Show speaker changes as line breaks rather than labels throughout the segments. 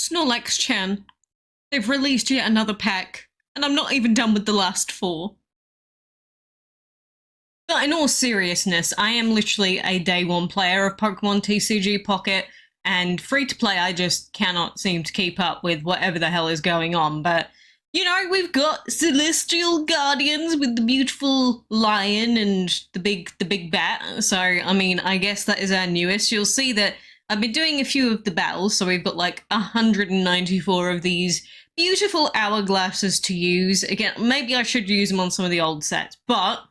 Snorlax-chan, they've released yet another pack, and I'm not even done with the last 4. But in all seriousness, I am literally a day 1 player of Pokemon TCG Pocket, and free to play, I just cannot seem to keep up with whatever the hell is going on. But, you know, we've got Celestial Guardians with the beautiful lion and the big bat. So, I mean, I guess that is our newest. You'll see that I've been doing a few of the battles, so we've got like 194 of these beautiful hourglasses to use. Again, maybe I should use them on some of the old sets, but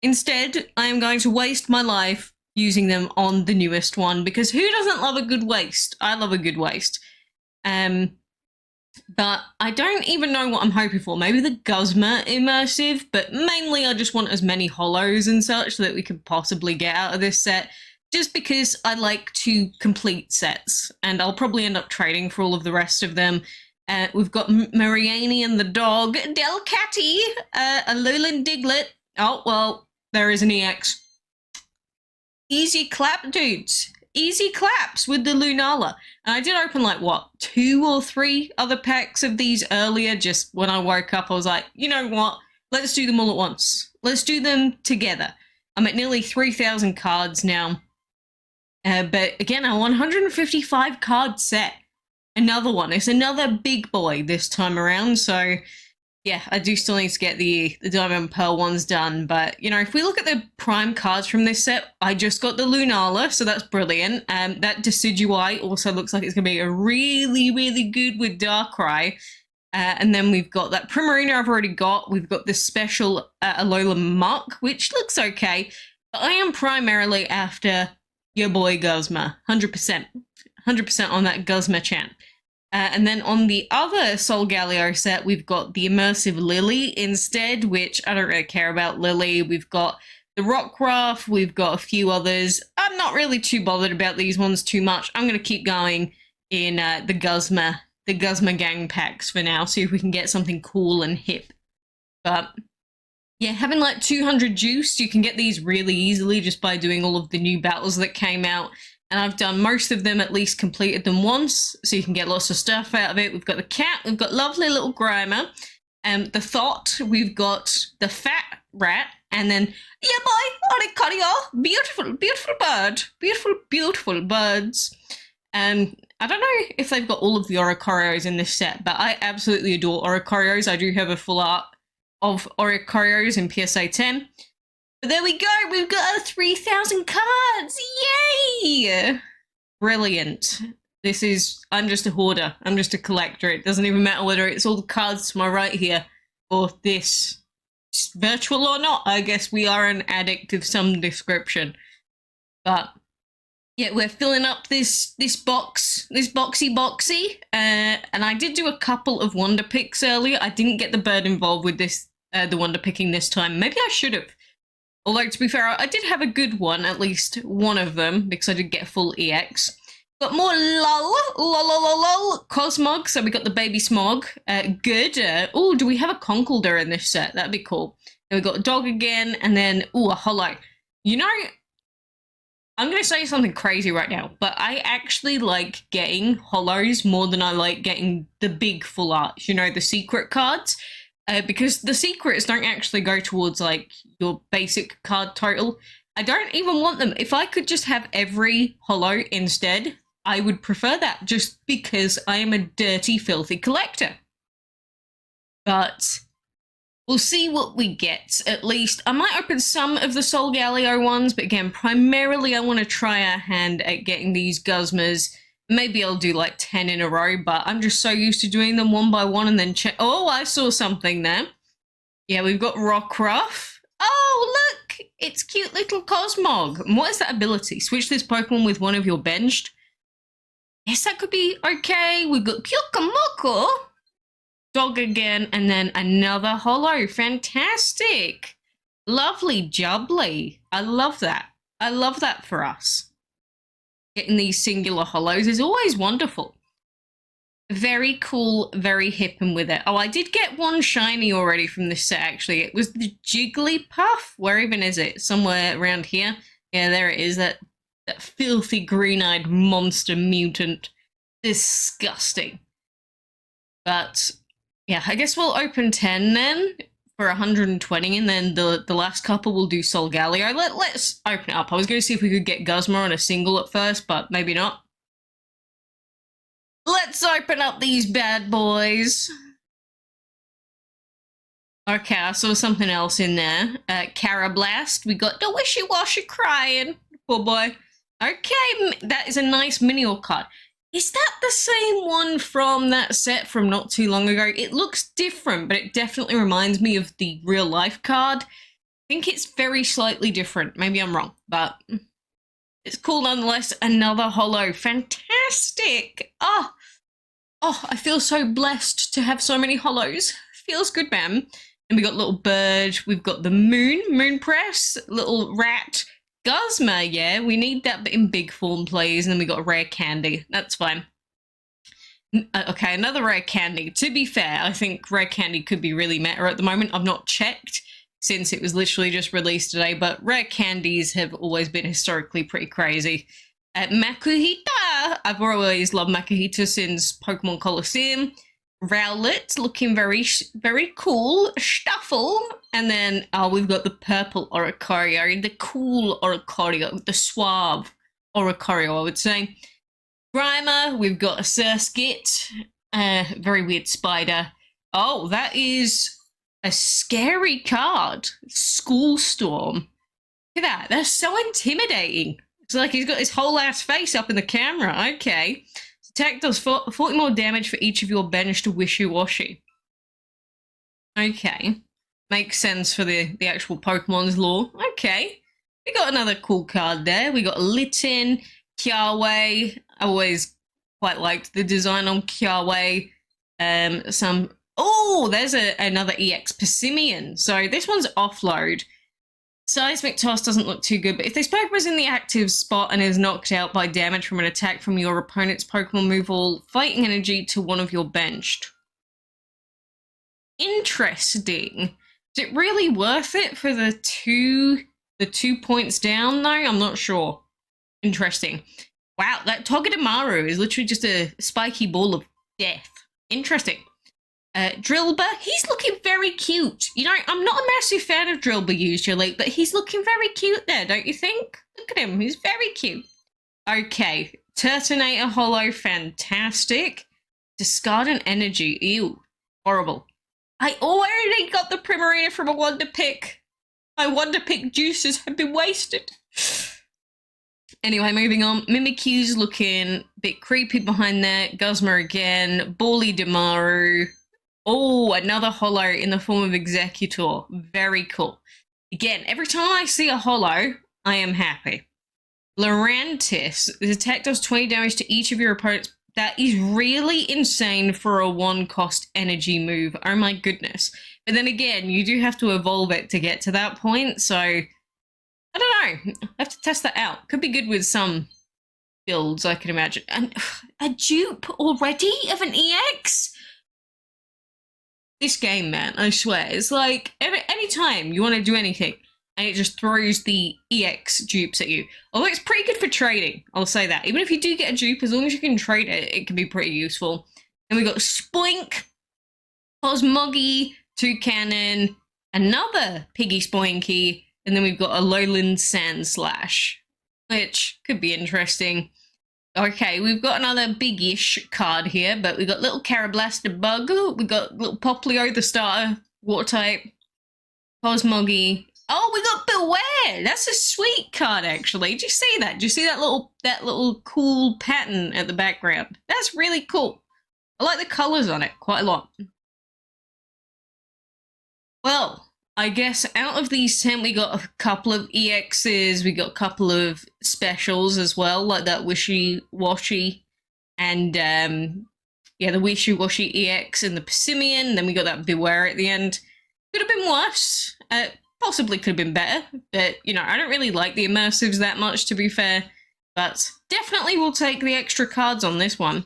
instead, I am going to waste my life using them on the newest one, because who doesn't love a good waste? I love a good waste. But I don't even know what I'm hoping for. Maybe the Guzma immersive, but mainly I just want as many holos and such that we could possibly get out of this set, just because I like to complete sets, and I'll probably end up trading for all of the rest of them. We've got Mariani and the dog, Delcatty, a Lowland Diglett. Oh, well, there is an EX. Easy clap, dudes. Easy claps with the Lunala. And I did open like, what, 2 or 3 other packs of these earlier. Just when I woke up, I was like, you know what? Let's do them all at once. Let's do them together. I'm at nearly 3,000 cards now. But again, a 155 card set. Another one. It's another big boy this time around. So yeah, I do still need to get the Diamond Pearl ones done, but, you know, if we look at the prime cards from this set, I just got the Lunala, so that's brilliant. That Decidueye also looks like it's going to be a really, really good with Darkrai. And then we've got that Primarina I've already got. We've got the special Alola Muck, which looks okay, but I am primarily after your boy Guzma, 100%. 100% on that Guzma-chan. And then on the other Solgaleo set, we've got the Immersive Lily instead, which I don't really care about Lily. We've got the Rockruff, we've got a few others. I'm not really too bothered about these ones too much. I'm going to keep going in the Guzma gang packs for now, see if we can get something cool and hip. But yeah, having like 200 juice, you can get these really easily just by doing all of the new battles that came out. And I've done most of them, at least completed them once, so you can get lots of stuff out of it. We've got the cat, we've got lovely little Grimer, the Thought, we've got the Fat Rat, and then, yeah boy, Oricorio, beautiful bird, beautiful birds. I don't know if they've got all of the Oricorios in this set, but I absolutely adore Oricorios. I do have a full art of Oricorios in PSA 10. But there we go, we've got 3,000 cards, yay! Brilliant. I'm just a hoarder, I'm just a collector. It doesn't even matter whether it's all the cards to my right here, or this. Virtual or not, I guess we are an addict of some description. But yeah, we're filling up this boxy, and I did do a couple of Wonder Picks earlier. I didn't get the bird involved with this, the Wonder Picking this time. Maybe I should have. Although, to be fair, I did have a good one, at least one of them, because I did get a full EX. Got more lol, Cosmog, so we got the baby Smog. Good. Oh, do we have a Conkeldurr in this set? That'd be cool. Then we got a dog again, and then, ooh, a holo. You know, I'm going to say something crazy right now, but I actually like getting holos more than I like getting the big full arts, you know, the secret cards. Because the secrets don't actually go towards, like, your basic card total. I don't even want them. If I could just have every holo instead, I would prefer that, just because I am a dirty, filthy collector. But we'll see what we get, at least. I might open some of the Solgaleo ones, but again, primarily I want to try our hand at getting these Guzmas. Maybe I'll do like 10 in a row, but I'm just so used to doing them one by one and then check. Oh, I saw something there. Yeah, we've got Rockruff. Oh, look! It's cute little Cosmog. And what is that ability? Switch this Pokemon with one of your benched? Yes, that could be okay. We've got Kyukamoko. Dog again, and then another holo. Fantastic. Lovely jubbly. I love that. I love that for us. Getting these singular holos is always wonderful. Very cool, very hip and with it. Oh, I did get one shiny already from this set, actually. It was the Jigglypuff. Where even is it? Somewhere around here. Yeah, there it is. That filthy green-eyed monster mutant. Disgusting. But yeah, I guess we'll open 10 then for 120, and then the last couple we'll do Solgaleo. Let's open it up. I was going to see if we could get Guzma on a single at first, but maybe not. Let's open up these bad boys. Okay, I saw something else in there. Carablast. We got the wishy-washy crying. Poor boy. Okay, that is a nice mini card. Is that the same one from that set from not too long ago? It looks different, but it definitely reminds me of the real life card. I think it's very slightly different. Maybe I'm wrong, but it's cool nonetheless. Another holo. Fantastic. Oh, I feel so blessed to have so many holos. Feels good, man. And we got little bird. We've got the moon press, little rat. Guzma, yeah, we need that in big form, please. And then we got a rare candy. That's fine. Okay, another rare candy. To be fair, I think rare candy could be really meta at the moment. I've not checked since it was literally just released today, but rare candies have always been historically pretty crazy. Makuhita. I've always loved Makuhita since Pokemon Colosseum. Rowlet, looking very, very cool. Stuffle. And then we've got the purple Oricorio, the cool Oricorio, the suave Oricorio, I would say. Grimer, we've got a Surskit, very weird spider. Oh, that is a scary card. School Storm. Look at that. That's so intimidating. It's like he's got his whole ass face up in the camera. Okay. Attack does 40 more damage for each of your benched wishy-washy. Okay. Makes sense for the actual Pokemon's lore. Okay. We got another cool card there. We got Litten, Kiawe. I always quite liked the design on Kiawe. Oh, there's another EX Persimmon. So this one's offload. Seismic Toss doesn't look too good, but if this Pokemon's in the active spot and is knocked out by damage from an attack from your opponent's Pokemon, move all fighting energy to one of your benched. Interesting. Is it really worth it for the two points down though? I'm not sure. Interesting. Wow, that Togedemaru is literally just a spiky ball of death. Interesting. Drillbur, he's looking very cute. You know, I'm not a massive fan of Drillbur usually, but he's looking very cute there, don't you think? Look at him, he's very cute. Okay, Turtonator holo, fantastic. Discard an energy, ew, horrible. I already got the Primarina from a Wonder Pick. My Wonder Pick juices have been wasted. Anyway, moving on. Mimikyu's looking a bit creepy behind there. Guzma again. Bally Demaru. Oh, another holo in the form of Executor. Very cool. Again, every time I see a holo, I am happy. Lurantis. The attack does 20 damage to each of your opponents. That is really insane for a one-cost energy move. Oh my goodness. But then again, you do have to evolve it to get to that point, so I don't know. I have to test that out. Could be good with some builds, I can imagine. And a dupe already of an EX? This game, man, I swear, it's like any time you want to do anything and it just throws the EX dupes at you. Although it's pretty good for trading, I'll say that. Even if you do get a dupe, as long as you can trade it, it can be pretty useful. And we got Spoink, Cosmoggy, Toucannon, another Piggy Spoinky, and then we've got a Lowland Sandslash, which could be interesting. Okay, we've got another big-ish card here, but we've got little Carablast Bug, we got little Poplio, the starter, water type, Cosmoggy. Oh, we got Beware! That's a sweet card, actually. Did you see that? Did you see that little cool pattern at the background? That's really cool. I like the colors on it quite a lot. Well, I guess out of these 10, we got a couple of EXs, we got a couple of specials as well, like that Wishy-Washy and, yeah, the Wishy-Washy EX and the Persimmon, then we got that Beware at the end. Could have been worse, possibly could have been better, but, you know, I don't really like the immersives that much, to be fair, but definitely will take the extra cards on this one.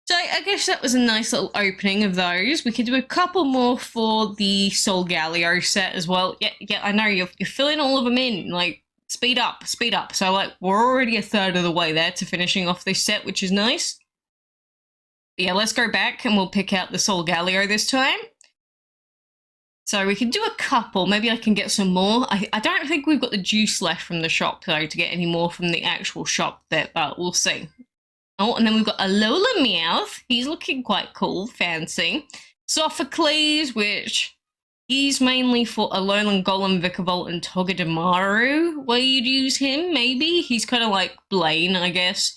So I guess that was a nice little opening of those. We could do a couple more for the Solgaleo set as well. Yeah, I know you're filling all of them in. Like, speed up. So like we're already a third of the way there to finishing off this set, which is nice. Yeah, let's go back and we'll pick out the Solgaleo this time. So we can do a couple. Maybe I can get some more. I don't think we've got the juice left from the shop, though, to get any more from the actual shop there, but we'll see. Oh, and then we've got a Lola Meowth. He's looking quite cool, fancy. Sophocles, which he's mainly for Alolan Golem, Vikavolt, and Togedemaru, where you'd use him, maybe. He's kind of like Blaine, I guess.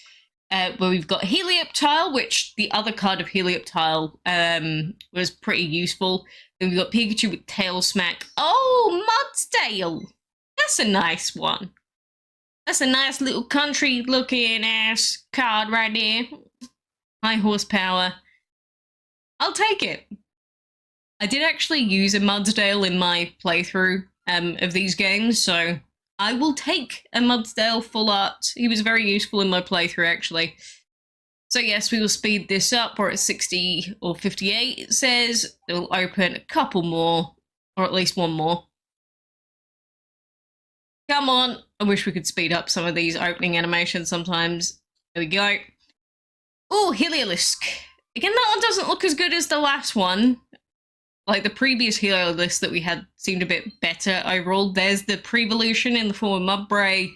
Where we've got Helioptile, which the other card of Helioptile was pretty useful. Then we've got Pikachu with Tail Smack. Oh, Mudsdale! That's a nice one. That's a nice little country looking ass card right there. High horsepower. I'll take it. I did actually use a Mudsdale in my playthrough of these games, so I will take a Mudsdale full art. He was very useful in my playthrough, actually. So yes, we will speed this up. We're at 60 or 58, it says. It will open a couple more, or at least one more. Come on. I wish we could speed up some of these opening animations sometimes. There we go. Oh, Heliolisk. Again, that one doesn't look as good as the last one. Like the previous Heliolisk that we had seemed a bit better overall. There's the pre-evolution in the form of Mudbray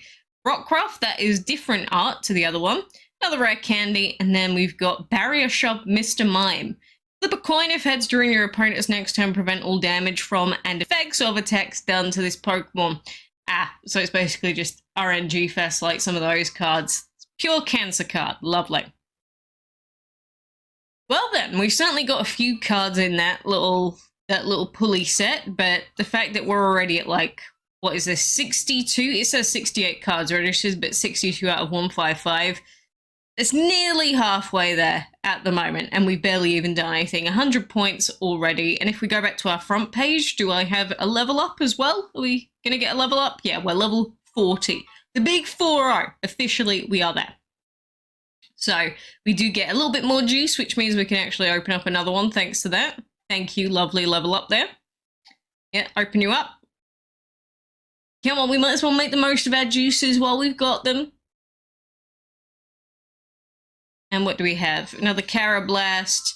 Rockcroft. That is different art to the other one. Another rare candy, and then we've got Barrier Shop Mr. Mime. Flip a coin if heads during your opponent's next turn, prevent all damage from and effects of attacks done to this Pokemon. So it's basically just RNG Fest like some of those cards. Pure cancer card, lovely. Well then, we've certainly got a few cards in that little pulley set, but the fact that we're already at like, what is this, 62? It says 68 cards registers, but 62 out of 155. It's nearly halfway there at the moment, and we've barely even done anything. 100 points already, and if we go back to our front page, do I have a level up as well? Are we going to get a level up? Yeah, we're level 40. The big 4-0. Officially, we are there. So we do get a little bit more juice, which means we can actually open up another one thanks to that. Thank you, lovely level up there. Yeah, open you up. Come on, we might as well make the most of our juices while we've got them. And what do we have? Another Carablast.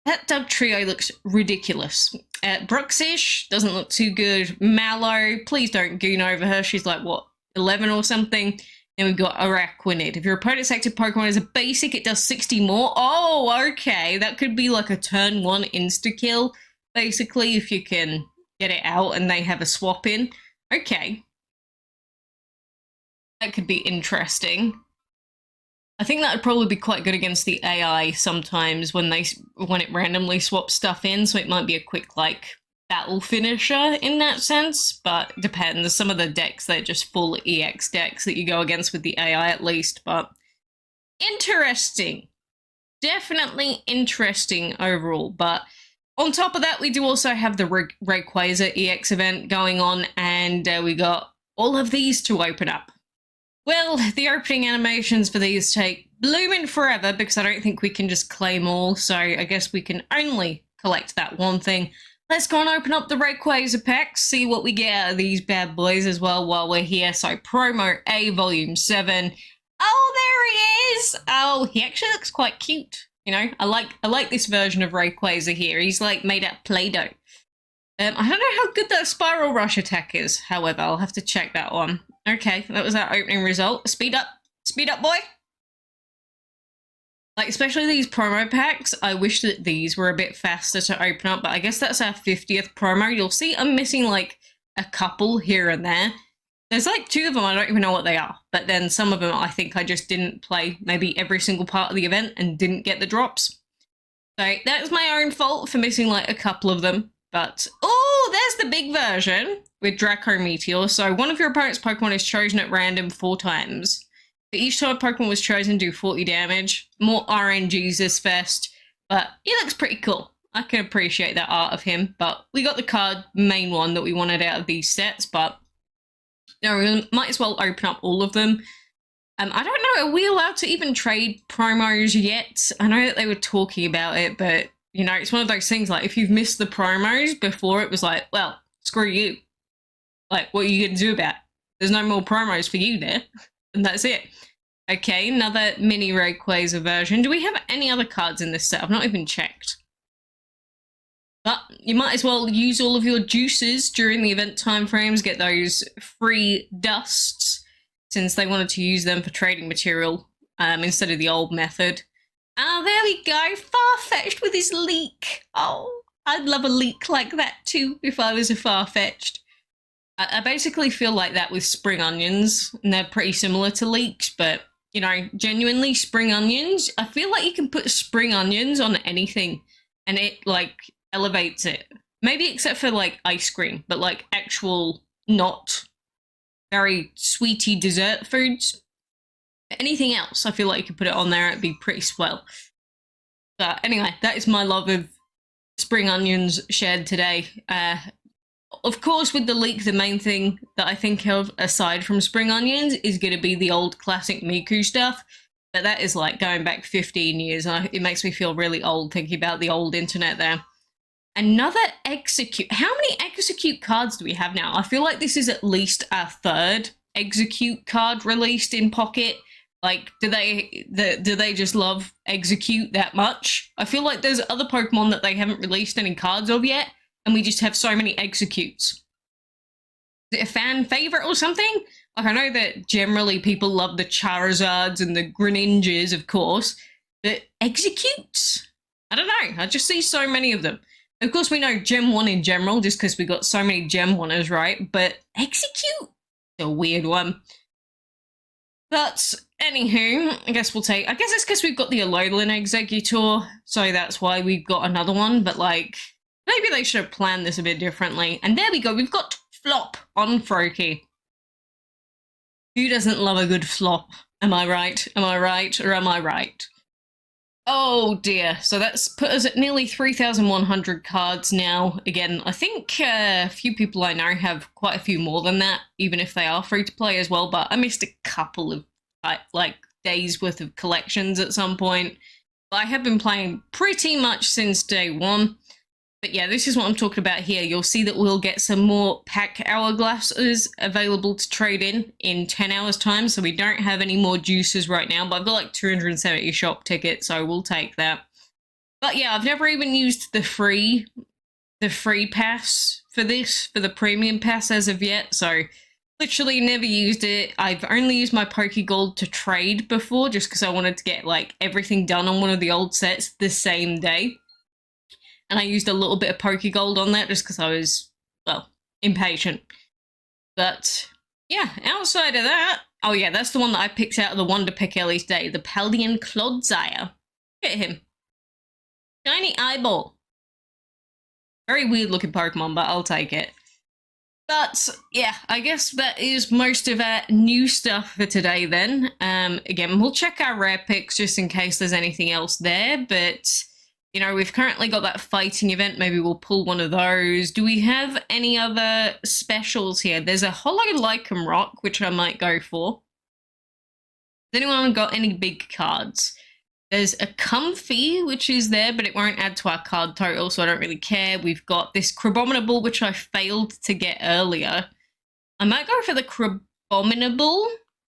That Dugtrio looks ridiculous. Bruxish doesn't look too good. Mallow, please don't goon over her. She's like, what, 11 or something? Then we've got Araquanid. If your opponent's active Pokemon is a basic, it does 60 more. Oh, okay. That could be like a turn 1 insta-kill, basically, if you can get it out and they have a swap in. Okay. That could be interesting. I think that would probably be quite good against the AI sometimes when it randomly swaps stuff in, so it might be a quick, like, battle finisher in that sense, but it depends. Some of the decks, they're just full EX decks that you go against with the AI at least, but interesting. Definitely interesting overall, but on top of that, we do also have the RAYQUAZA EX event going on, and we got all of these to open up. Well, the opening animations for these take blooming forever because I don't think we can just claim all, so I guess we can only collect that one thing. Let's go and open up the RAYQUAZA packs, see what we get out of these bad boys as well while we're here. So, Promo A, Volume 7. Oh, there he is! Oh, he actually looks quite cute. You know, I like this version of RAYQUAZA here. He's like made out of Play-Doh. I don't know how good that Spiral Rush attack is, however, I'll have to check that one. Okay, that was our opening result. Speed up, boy! Like, especially these promo packs, I wish that these were a bit faster to open up, but I guess that's our 50th promo. You'll see I'm missing, like, a couple here and there. There's, like, 2 of them, I don't even know what they are, but then some of them I think I just didn't play maybe every single part of the event and didn't get the drops. So, that's my own fault for missing, like, a couple of them. But, oh, there's the big version with Draco Meteor. So one of your opponent's Pokemon is chosen at random 4 times. For each time a Pokemon was chosen, do 40 damage. More RNGs this fest. But he looks pretty cool. I can appreciate that art of him. But we got the card, main one that we wanted out of these sets. But you know, we might as well open up all of them. I don't know, are we allowed to even trade promos yet? I know that they were talking about it, but you know, it's one of those things, like, if you've missed the promos before, it was like, well, screw you. Like, what are you going to do about it? There's no more promos for you there. And that's it. Okay, another mini RAYQUAZA version. Do we have any other cards in this set? I've not even checked. But you might as well use all of your juices during the event timeframes, get those free dusts, since they wanted to use them for trading material instead of the old method. Oh, there we go. Farfetch'd with his leek. Oh, I'd love a leek like that too if I was a Farfetch'd. I basically feel like that with spring onions, and they're pretty similar to leeks, but, you know, genuinely spring onions, I feel like you can put spring onions on anything and it, like, elevates it. Maybe except for, like, ice cream, but, like, actual not very sweety dessert foods. Anything else, I feel like you could put it on there, it'd be pretty swell. But anyway, that is my love of spring onions shared today. Of course, with the leek, the main thing that I think of, aside from spring onions, is going to be the old classic Miku stuff. But that is like going back 15 years. It makes me feel really old thinking about the old internet there. Another execute. How many execute cards do we have now? I feel like this is at least our third execute card released in Pocket. Like, do they just love execute that much? I feel like there's other Pokemon that they haven't released any cards of yet, and we just have so many executes. Is it a fan favorite or something? Like, I know that generally people love the Charizards and the Greninjas, of course, but executes? I don't know. I just see so many of them. Of course, we know Gem 1 in general, just because we got so many Gem 1ers, right? But execute? A weird one. But anywho, I guess it's because we've got the Alolan Executor, so that's why we've got another one, but like, maybe they should have planned this a bit differently. And there we go, we've got Flop on Froakie. Who doesn't love a good flop? Am I right? Am I right? Or am I right? Oh dear, so that's put us at nearly 3,100 cards now. Again, I think a few people I know have quite a few more than that, even if they are free to play as well, but I missed a couple of like days worth of collections at some point. But I have been playing pretty much since day one. But yeah, this is what I'm talking about here. You'll see that we'll get some more pack hourglasses available to trade in 10 hours time. So we don't have any more juices right now, but I've got like 270 shop tickets, so we'll take that. But yeah, I've never even used the free pass for this, for the premium pass as of yet. So literally never used it. I've only used my Pokegold to trade before, just because I wanted to get like everything done on one of the old sets the same day. And I used a little bit of Pokegold on that just because I was, well, impatient. But yeah, outside of that, oh yeah, that's the one that I picked out of the Wonder Pick Ellie's day, the Paldean Clodsire. Look at him. Shiny eyeball. Very weird looking Pokemon, but I'll take it. But yeah, I guess that is most of our new stuff for today then. Again, we'll check our rare picks just in case there's anything else there, but you know, we've currently got that fighting event. Maybe we'll pull one of those. Do we have any other specials here? There's a Hollow Lycanroc Rock, which I might go for. Has anyone got any big cards? There's a Comfey, which is there, but it won't add to our card total, so I don't really care. We've got this Crabominable, which I failed to get earlier. I might go for the Crabominable,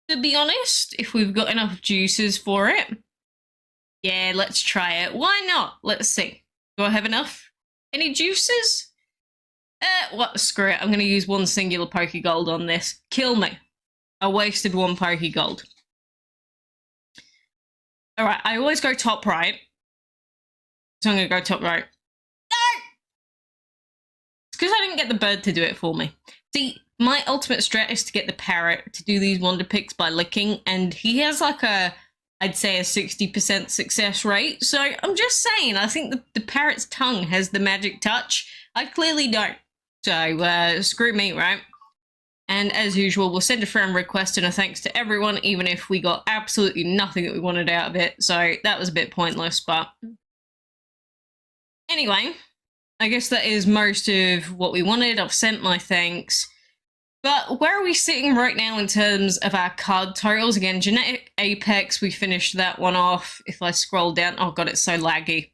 to be honest, if we've got enough juices for it. Yeah, let's try it. Why not? Let's see. Do I have enough? Any juices? What? Screw it. I'm going to use one singular Pokegold on this. Kill me. I wasted one Pokegold. Alright, I always go top right. So I'm going to go top right. No! It's because I didn't get the bird to do it for me. See, my ultimate strat is to get the parrot to do these wonder picks by licking, and he has like I'd say a 60% success rate. So I'm just saying, I think the parrot's tongue has the magic touch. I clearly don't. So screw me, right? And as usual, we'll send a friend request and a thanks to everyone, even if we got absolutely nothing that we wanted out of it. So that was a bit pointless, but anyway, I guess that is most of what we wanted. I've sent my thanks. But where are we sitting right now in terms of our card totals? Again, Genetic Apex, we finished that one off. If I scroll down, oh god, it's so laggy.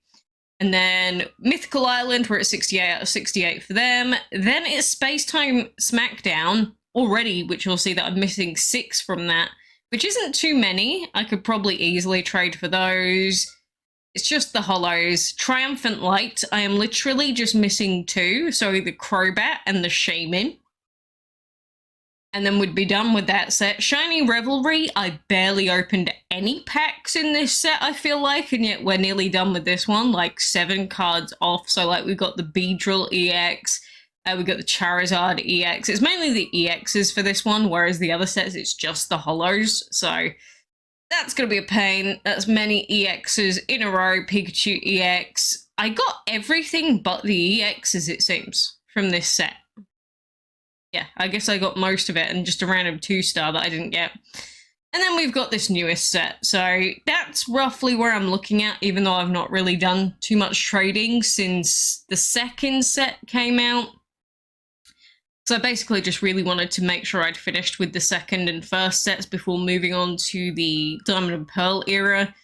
And then Mythical Island, we're at 68 out of 68 for them. Then it's Space Time Smackdown already, which you'll see that I'm missing 6 from that. which isn't too many. I could probably easily trade for those. It's just the hollows. Triumphant Light, I am literally just missing 2, so the Crobat and the Shaman. And then we'd be done with that set. Shiny Revelry, I barely opened any packs in this set, I feel like, and yet we're nearly done with this one, like 7 cards off. So like we've got the Beedrill EX, we've got the Charizard EX. It's mainly the EXs for this one, whereas the other sets, it's just the hollows. So that's going to be a pain. That's many EXs in a row. Pikachu EX. I got everything but the EXs, it seems, from this set. Yeah, I guess I got most of it and just a random 2-star that I didn't get. And then we've got this newest set. So that's roughly where I'm looking at, even though I've not really done too much trading since the second set came out. So I basically just really wanted to make sure I'd finished with the second and first sets before moving on to the Diamond and Pearl era.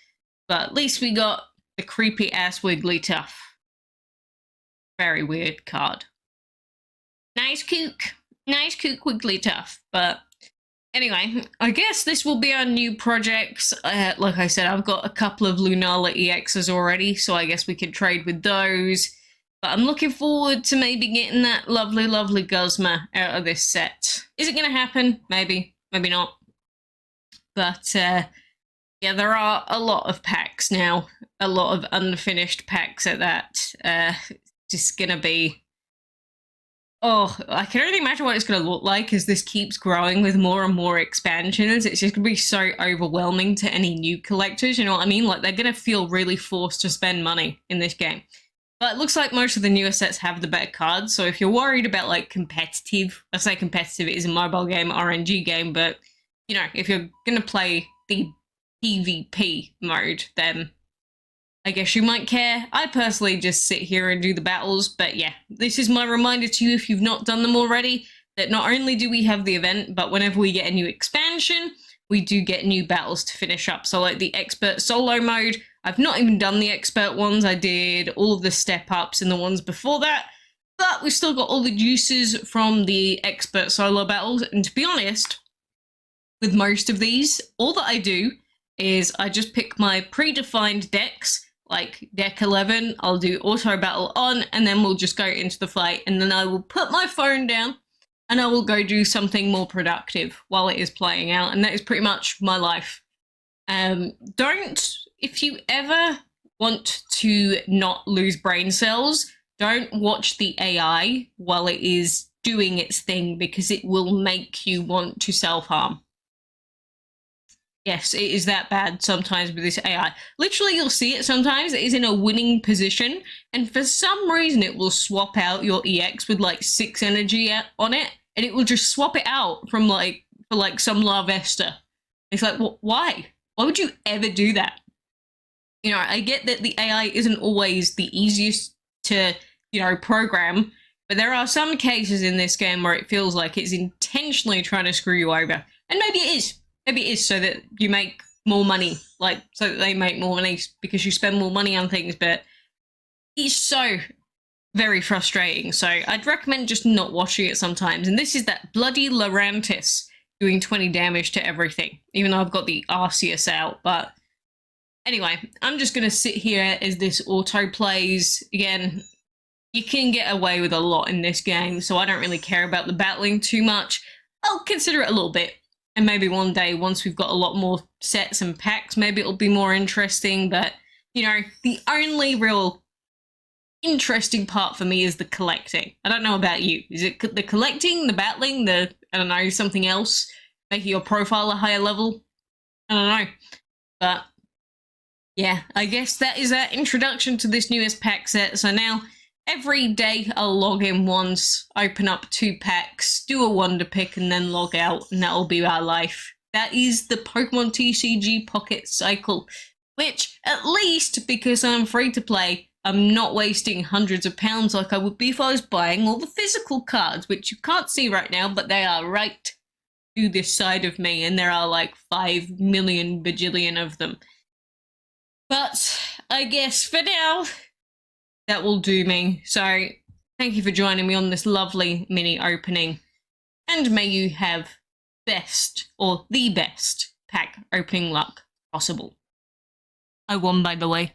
But at least we got the creepy-ass Wigglytuff. Very weird card. Nice kook. Nice kook Wigglytuff. But anyway, I guess this will be our new projects. Like I said, I've got a couple of Lunala EXs already, so I guess we could trade with those. But I'm looking forward to maybe getting that lovely, lovely Guzma out of this set. Is it going to happen? Maybe. Maybe not. But, yeah, there are a lot of packs now. A lot of unfinished packs at that. Just going to be... Oh, I can only imagine what it's going to look like as this keeps growing with more and more expansions. It's just going to be so overwhelming to any new collectors, you know what I mean? Like, they're going to feel really forced to spend money in this game. But it looks like most of the newer sets have the better cards, so if you're worried about, like, competitive... I say competitive, it is a mobile game, RNG game, but, you know, if you're going to play the PvP mode, then I guess you might care. I personally just sit here and do the battles, but yeah, this is my reminder to you, if you've not done them already, that not only do we have the event, but whenever we get a new expansion, we do get new battles to finish up. So like the expert solo mode, I've not even done the expert ones. I did all of the step ups and the ones before that, but we've still got all the juices from the expert solo battles. And to be honest, with most of these, all that I do is I just pick my predefined decks, like deck 11, I'll do auto battle on, and then we'll just go into the fight, and then I will put my phone down and I will go do something more productive while it is playing out, and that is pretty much my life. If you ever want to not lose brain cells, don't watch the AI while it is doing its thing, because it will make you want to self-harm. Yes, it is that bad sometimes with this AI. Literally, you'll see it sometimes. It is in a winning position, and for some reason, it will swap out your EX with like 6 energy on it, and it will just swap it out from for some Larvesta. It's like, why? Why would you ever do that? You know, I get that the AI isn't always the easiest to, you know, program, but there are some cases in this game where it feels like it's intentionally trying to screw you over, and maybe it is. Maybe it is so that you make more money, like, so that they make more money because you spend more money on things, but it's so very frustrating. So I'd recommend just not watching it sometimes. And this is that bloody Lurantis doing 20 damage to everything, even though I've got the Arceus out. But anyway, I'm just going to sit here as this auto plays. Again, you can get away with a lot in this game, so I don't really care about the battling too much. I'll consider it a little bit. And maybe one day, once we've got a lot more sets and packs, maybe it'll be more interesting. But, you know, the only real interesting part for me is the collecting. I don't know about you. Is it the collecting, the battling, I don't know, something else? Making your profile a higher level? I don't know. But, yeah, I guess that is our introduction to this newest pack set. So now, every day I'll log in once, open up 2 packs, do a wonder pick, and then log out, and that'll be our life. That is the Pokemon TCG Pocket cycle, which, at least because I'm free to play, I'm not wasting hundreds of pounds like I would be if I was buying all the physical cards, which you can't see right now, but they are right to this side of me, and there are like 5 million bajillion of them. But I guess for now, that will do me. So thank you for joining me on this lovely mini opening, and may you have best, or the best, pack opening luck possible. I won, by the way.